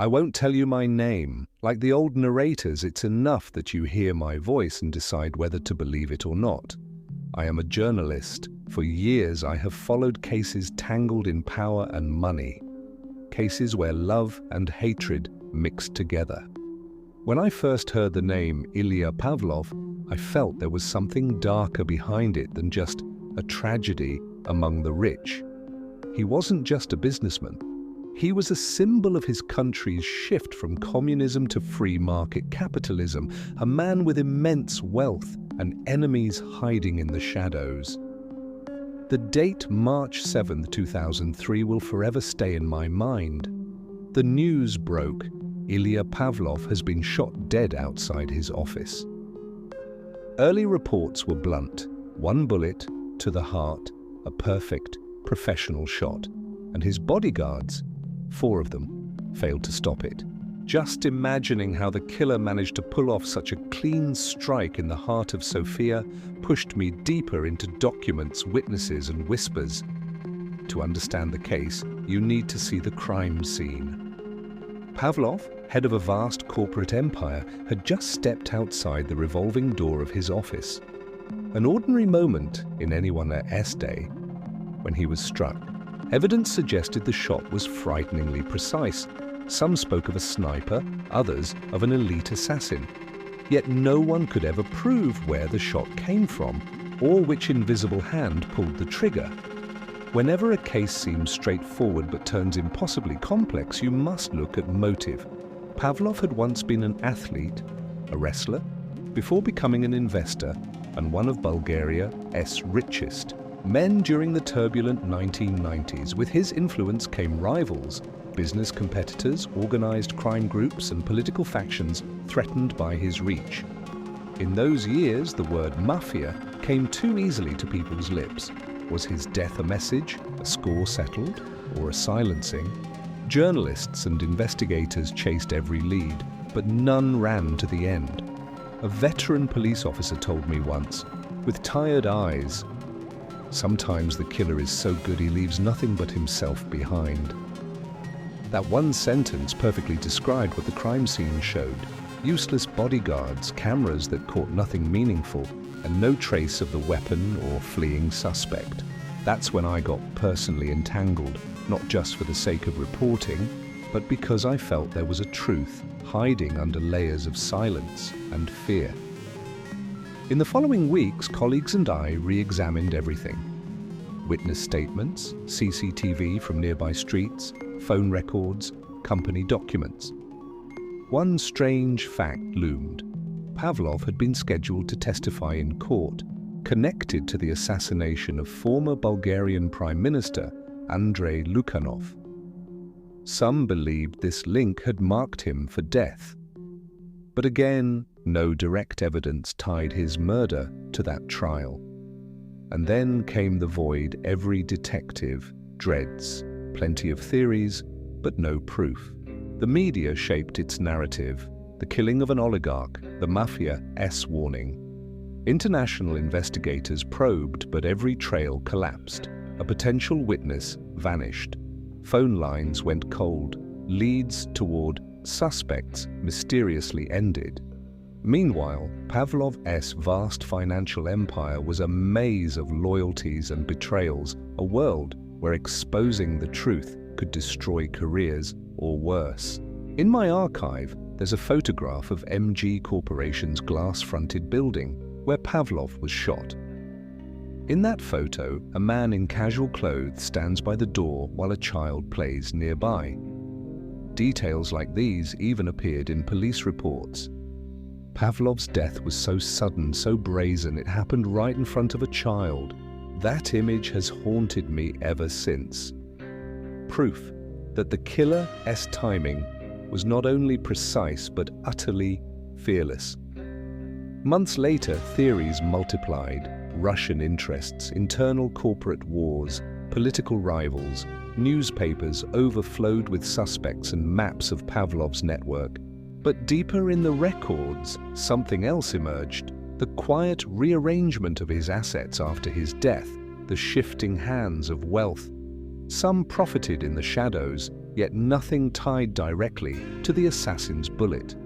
I won't tell you my name. Like the old narrators, it's enough that you hear my voice and decide whether to believe it or not. I am a journalist. For years, I have followed cases tangled in power and money. Cases where love and hatred mixed together. When I first heard the name Iliya Pavlov, I felt there was something darker behind it than just a tragedy among the rich. He wasn't just a businessman. He was a symbol of his country's shift from communism to free market capitalism, a man with immense wealth and enemies hiding in the shadows. The date March 7, 2003 will forever stay in my mind. The news broke. Iliya Pavlov has been shot dead outside his office. Early reports were blunt. One bullet to the heart, a perfect professional shot. And his bodyguards, 4 of them, failed to stop it. Just imagining how the killer managed to pull off such a clean strike in the heart of Sofia pushed me deeper into documents, witnesses, and whispers. To understand the case, you need to see the crime scene. Pavlov, head of a vast corporate empire, had just stepped outside the revolving door of his office. An ordinary moment in anyone at S Day. When he was struck, evidence suggested the shot was frighteningly precise. Some spoke of a sniper, others of an elite assassin. Yet no one could ever prove where the shot came from or which invisible hand pulled the trigger. Whenever a case seems straightforward but turns impossibly complex, you must look at motive. Pavlov had once been an athlete, a wrestler, before becoming an investor and one of Bulgaria's richest men during the turbulent 1990s. With his influence came rivals, business competitors, organized crime groups, and political factions threatened by his reach. In those years, the word Mafia came too easily to people's lips. Was his death a message, a score settled, or a silencing? Journalists and investigators chased every lead, but none ran to the end. A veteran police officer told me once, with tired eyes, "Sometimes the killer is so good he leaves nothing but himself behind." That one sentence perfectly described what the crime scene showed. Useless bodyguards, cameras that caught nothing meaningful, and no trace of the weapon or fleeing suspect. That's when I got personally entangled, not just for the sake of reporting, but because I felt there was a truth hiding under layers of silence and fear. In the following weeks, colleagues and I re-examined everything. Witness statements, CCTV from nearby streets, phone records, company documents. One strange fact loomed. Pavlov had been scheduled to testify in court, connected to the assassination of former Bulgarian Prime Minister Andrei Lukyanov. Some believed this link had marked him for death. But again, no direct evidence tied his murder to that trial. And then came the void every detective dreads. Plenty of theories, but no proof. The media shaped its narrative. The killing of an oligarch, the Mafia's warning. International investigators probed, but every trail collapsed. A potential witness vanished. Phone lines went cold. Leads toward suspects mysteriously ended. Meanwhile, Pavlov's vast financial empire was a maze of loyalties and betrayals, a world where exposing the truth could destroy careers or worse. In my archive, there's a photograph of MG Corporation's glass-fronted building where Pavlov was shot. In that photo, a man in casual clothes stands by the door while a child plays nearby. Details like these even appeared in police reports. Pavlov's death was so sudden, so brazen, it happened right in front of a child. That image has haunted me ever since. Proof that the killer's timing was not only precise but utterly fearless. Months later, theories multiplied. Russian interests, internal corporate wars, political rivals, newspapers overflowed with suspects and maps of Pavlov's network. But deeper in the records, something else emerged. The quiet rearrangement of his assets after his death, the shifting hands of wealth. Some profited in the shadows, yet nothing tied directly to the assassin's bullet.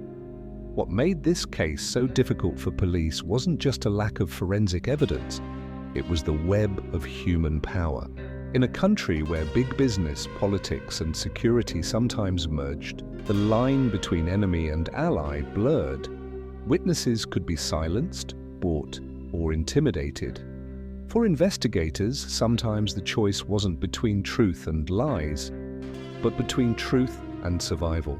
What made this case so difficult for police wasn't just a lack of forensic evidence, it was the web of human power. In a country where big business, politics, and security sometimes merged, the line between enemy and ally blurred. Witnesses could be silenced, bought, or intimidated. For investigators, sometimes the choice wasn't between truth and lies, but between truth and survival.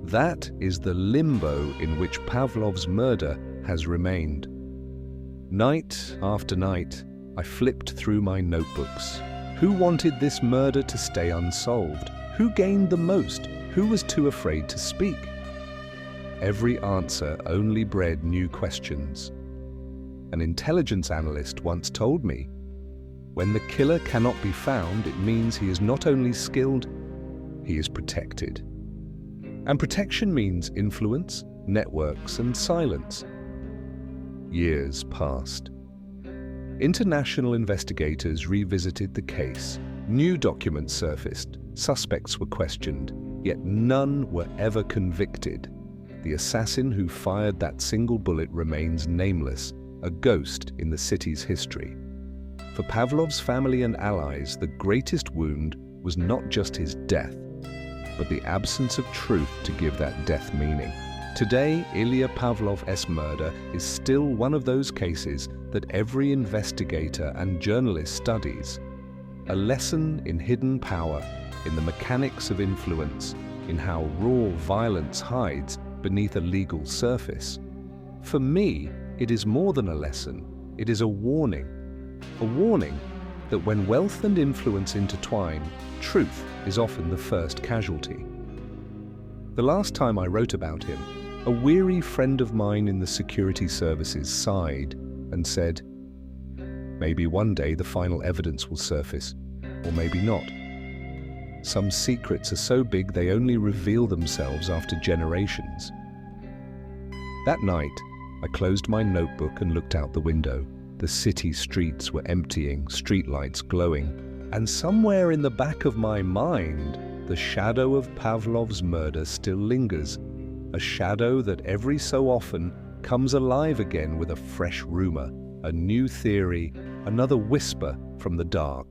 That is the limbo in which Pavlov's murder has remained. Night after night, I flipped through my notebooks. Who wanted this murder to stay unsolved? Who gained the most? Who was too afraid to speak? Every answer only bred new questions. An intelligence analyst once told me, when the killer cannot be found, it means he is not only skilled, he is protected. And protection means influence, networks, and silence. Years passed. International investigators revisited the case. New documents surfaced. Suspects were questioned, yet none were ever convicted. The assassin who fired that single bullet remains nameless, a ghost in the city's history. For Pavlov's family and allies, the greatest wound was not just his death, but the absence of truth to give that death meaning. Today, Iliya Pavlov's murder is still one of those cases that every investigator and journalist studies. A lesson in hidden power, in the mechanics of influence, in how raw violence hides beneath a legal surface. For me, it is more than a lesson, it is a warning. A warning that when wealth and influence intertwine, truth is often the first casualty. The last time I wrote about him, a weary friend of mine in the security services sighed and said, maybe one day the final evidence will surface, or maybe not. Some secrets are so big they only reveal themselves after generations. That night, I closed my notebook and looked out the window. The city streets were emptying, streetlights glowing, and somewhere in the back of my mind, the shadow of Pavlov's murder still lingers, a shadow that every so often comes alive again with a fresh rumor, a new theory, another whisper from the dark.